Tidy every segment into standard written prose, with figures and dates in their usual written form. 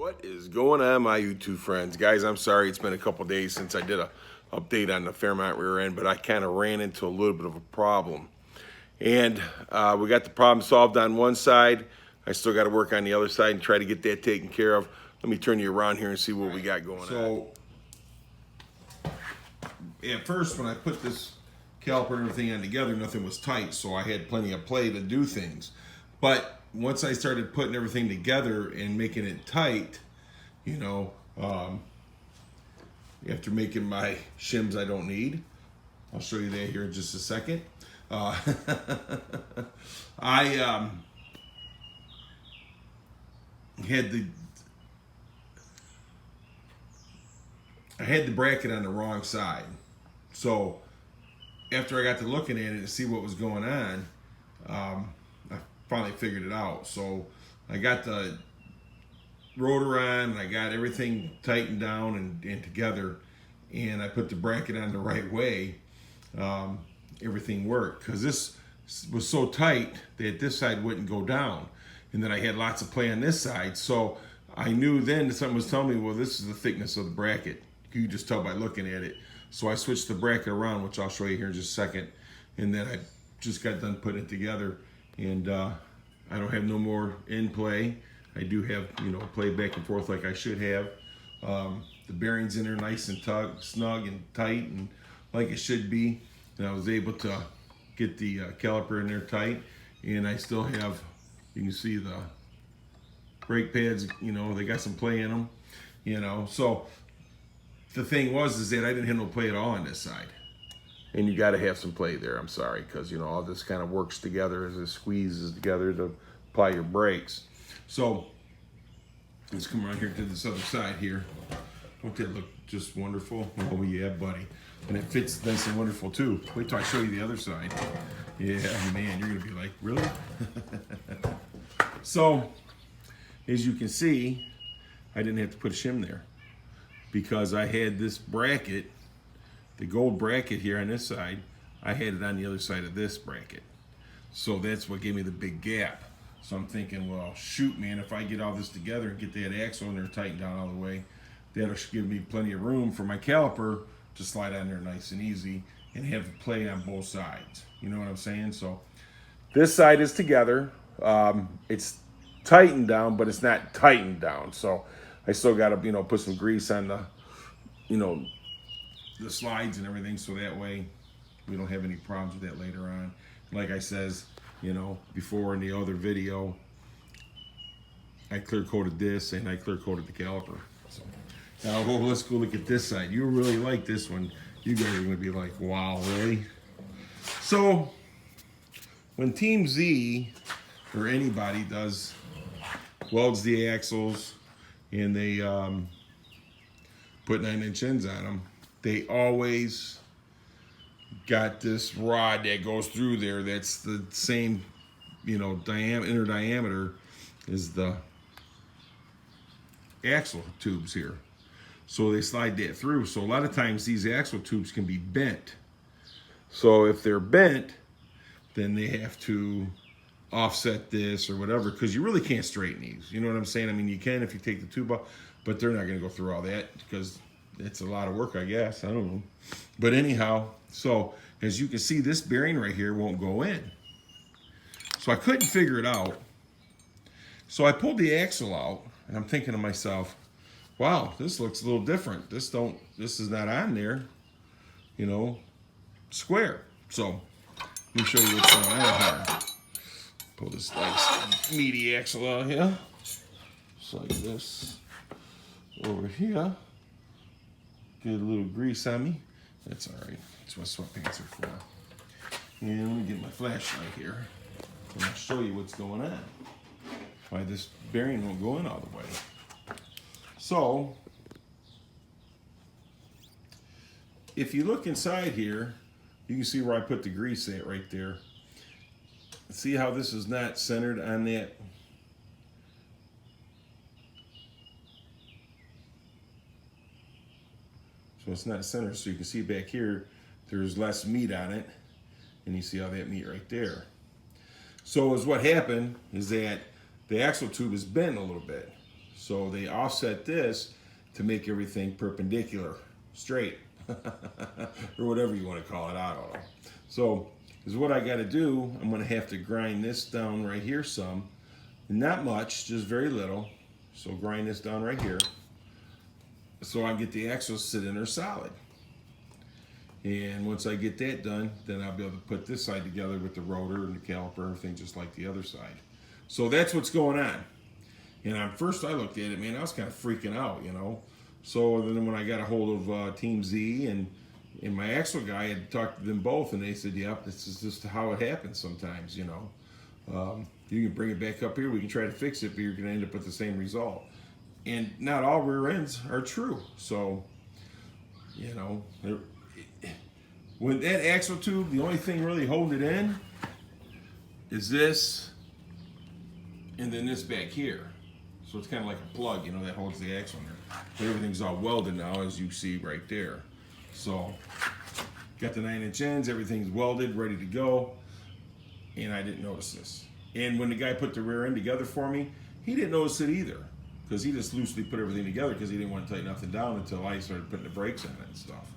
What is going on, my YouTube friends? Guys, I'm sorry it's been a couple days since I did a update on the Fairmont rear end, but I kind of ran into a little bit of a problem. And we got the problem solved on one side. I still got to work on the other side and try to get that taken care of. Let me turn you around here and see what we got going on. So, at first, when I put this caliper and everything on together, nothing was tight, so I had plenty of play to do things. But once I started putting everything together and making it tight, you know, after making my shims I don't need, I'll show you that here in just a second. I had the bracket on the wrong side. So after I got to looking at it and see what was going on, I finally figured it out. So I got the rotor on, I got everything tightened down and together, and I put the bracket on the right way. Everything worked, because this was so tight that this side wouldn't go down, and then I had lots of play on this side. So I knew then that something was telling me, well, this is the thickness of the bracket. You can just tell by looking at it. So I switched the bracket around, which I'll show you here in just a second, and then I just got done putting it together, and I don't have no more in play. I do have, you know, play back and forth like I should have. The bearings in there nice and snug and tight and like it should be. And I was able to get the caliper in there tight, and I still have, you can see the brake pads, you know, they got some play in them, you know. So the thing is that I didn't have no play at all on this side. And you got to have some play there, I'm sorry, because, you know, all this kind of works together as it squeezes together to apply your brakes. So let's come around here to this other side here. Don't that look just wonderful? Oh yeah, buddy. And it fits nice and wonderful too. Wait till I show you the other side. Yeah, man, you're gonna be like, really? So, as you can see, I didn't have to put a shim there, because I had this bracket, the gold bracket here on this side, I had it on the other side of this bracket. So that's what gave me the big gap. So I'm thinking, well, shoot, man, if I get all this together and get that axle in there tightened down all the way, that'll give me plenty of room for my caliper to slide on there nice and easy and have it play on both sides. You know what I'm saying? So this side is together. It's tightened down, but it's not tightened down. So I still got to, you know, put some grease on the, you know, the slides and everything, so that way we don't have any problems with that later on. Like I says, you know, before in the other video, I clear coated this and I clear coated the caliper. So now let's go look at this side. You really like this one. You guys are gonna be like, wow, really? So when Team Z or anybody welds the axles and they put 9-inch ends on them, they always got this rod that goes through there that's the same, you know, inner diameter as the axle tubes here. So they slide that through. So a lot of times these axle tubes can be bent. So if they're bent, then they have to offset this or whatever, because you really can't straighten these. You know what I'm saying? I mean, you can if you take the tube off, but they're not going to go through all that because it's a lot of work, I guess. I don't know. But anyhow, so as you can see, this bearing right here won't go in. So I couldn't figure it out. So I pulled the axle out, and I'm thinking to myself, wow, this looks a little different. This is not on there, you know, square. So let me show you what's going on here. Pull this nice meaty axle out here. Just like this. Over here. Get a little grease on me. That's all right. That's what sweatpants are for. And let me get my flashlight here, and I'll show you what's going on. Why this bearing won't go in all the way. So, if you look inside here, you can see where I put the grease at right there. See how this is not centered on that. So it's not centered, so you can see back here, there's less meat on it, and you see all that meat right there. So what happened is that the axle tube is bent a little bit. So they offset this to make everything perpendicular, straight, or whatever you want to call it, I don't know. So is what I got to do. I'm going to have to grind this down right here some, not much, just very little. So grind this down right here, so I get the axles sit in there solid. And once I get that done, then I'll be able to put this side together with the rotor and the caliper, everything just like the other side. So that's what's going on. And at first I looked at it, man, I was kind of freaking out, you know. So then when I got a hold of Team Z and my axle guy, I had talked to them both, and they said, yep, this is just how it happens sometimes, you know. You can bring it back up here, we can try to fix it, but you're going to end up with the same result. And not all rear ends are true. So, you know, with that axle tube, the only thing really holding it in is this, and then this back here. So it's kind of like a plug, you know, that holds the axle in there. But everything's all welded now, as you see right there. So, got the 9-inch ends, everything's welded, ready to go. And I didn't notice this. And when the guy put the rear end together for me, he didn't notice it either, because he just loosely put everything together because he didn't want to tighten nothing down until I started putting the brakes on it and stuff.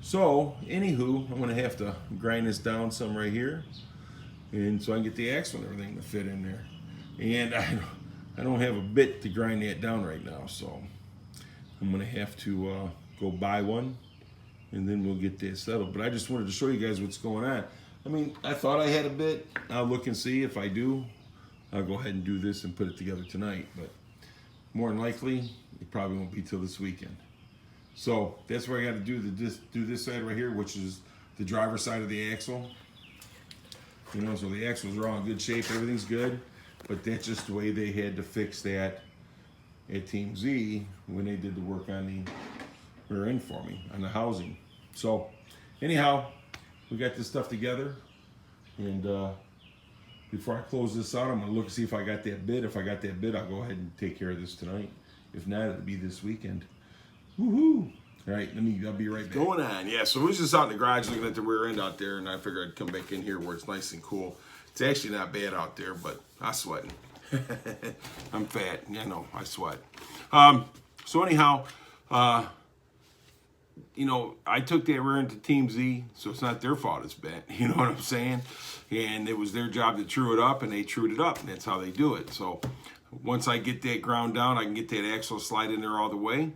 So, anywho, I'm going to have to grind this down some right here, and so I can get the axle and everything to fit in there. And I don't have a bit to grind that down right now, so I'm going to have to go buy one, and then we'll get that settled. But I just wanted to show you guys what's going on. I mean, I thought I had a bit. I'll look and see. If I do, I'll go ahead and do this and put it together tonight. But more than likely, it probably won't be till this weekend. So that's where I got to do this side right here, which is the driver's side of the axle. You know, so the axles are all in good shape. Everything's good. But that's just the way they had to fix that at Team Z when they did the work on the rear end for me, on the housing. So anyhow, we got this stuff together, and before I close this out, I'm going to look and see if I got that bid. If I got that bid, I'll go ahead and take care of this tonight. If not, it'll be this weekend. Woohoo! All right, I'll be right back. Going on, yeah. So we was just out in the garage looking at the rear end out there, and I figured I'd come back in here where it's nice and cool. It's actually not bad out there, but I'm sweating. I'm fat. Yeah, I know, I sweat. So anyhow, you know, I took that rear end to Team Z, so it's not their fault it's bent. You know what I'm saying? And it was their job to true it up, and they trued it up, and that's how they do it. So once I get that ground down, I can get that axle slide in there all the way.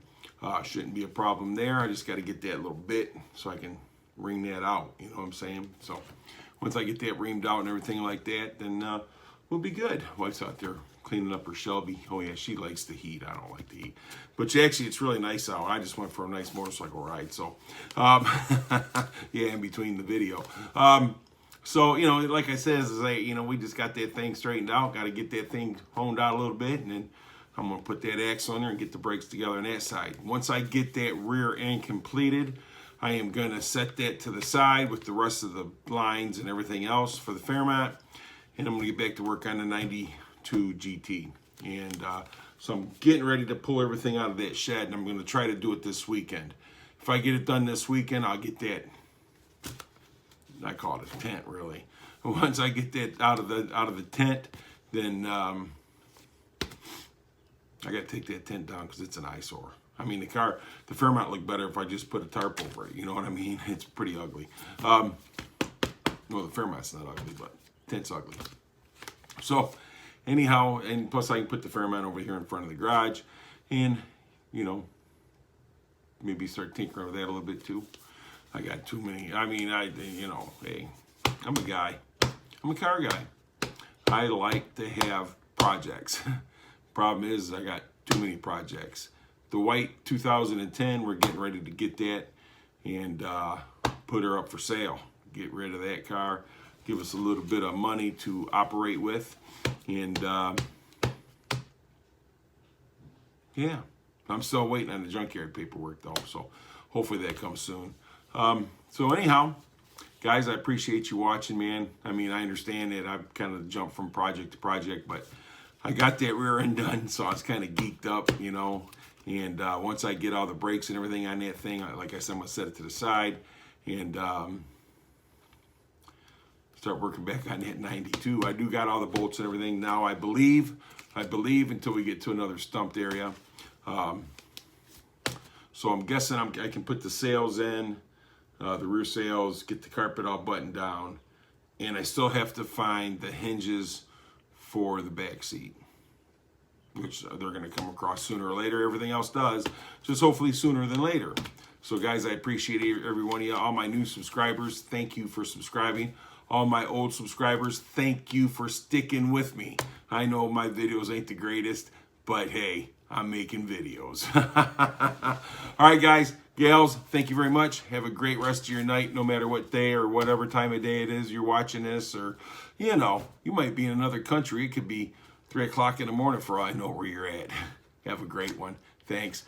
Shouldn't be a problem there. I just got to get that little bit so I can wring that out. You know what I'm saying? So once I get that reamed out and everything like that, then we'll be good. Wife's out there cleaning up her Shelby. Oh yeah, she likes the heat. I don't like the heat. But actually, it's really nice out. I just went for a nice motorcycle ride. So, yeah, in between the video. So, you know, like I said, you know, we just got that thing straightened out. Got to get that thing honed out a little bit, and then I'm going to put that axle in there and get the brakes together on that side. Once I get that rear end completed, I am going to set that to the side with the rest of the lines and everything else for the Fairmont. And I'm going to get back to work on the 92 GT. And so I'm getting ready to pull everything out of that shed, and I'm going to try to do it this weekend. If I get it done this weekend, I'll get that, I call it a tent really. Once I get that out of the tent, then I got to take that tent down because it's an eyesore. I mean, the Fairmont looked better if I just put a tarp over it. You know what I mean? It's pretty ugly. Well, the Fairmont's not ugly, but tent's ugly. So, anyhow, and plus I can put the Fairmont over here in front of the garage, and you know, maybe start tinkering with that a little bit too. I got too many. I mean, you know, hey, I'm a guy. I'm a car guy. I like to have projects. Problem is, I got too many projects. The white 2010, we're getting ready to get that and put her up for sale. Get rid of that car. Give us a little bit of money to operate with. And yeah, I'm still waiting on the junkyard paperwork though. So hopefully that comes soon. So anyhow, guys, I appreciate you watching, man. I mean, I understand that I've kind of jumped from project to project, but I got that rear end done, so I was kind of geeked up, you know. And once I get all the brakes and everything on that thing, like I said, I'm going to set it to the side and start working back on that 92. I do got all the bolts and everything now, I believe until we get to another stumped area. So I'm guessing I can put the sails in, the rear sails, get the carpet all buttoned down, and I still have to find the hinges for the back seat, which they're going to come across sooner or later. Everything else does, just hopefully sooner than later. So guys, I appreciate every one of you. All my new subscribers, thank you for subscribing. All my old subscribers, thank you for sticking with me. I know my videos ain't the greatest, but hey, I'm making videos. All right, guys, gals, thank you very much. Have a great rest of your night, no matter what day or whatever time of day it is you're watching this, or, you know, you might be in another country. It could be 3 o'clock in the morning for all I know where you're at. Have a great one. Thanks.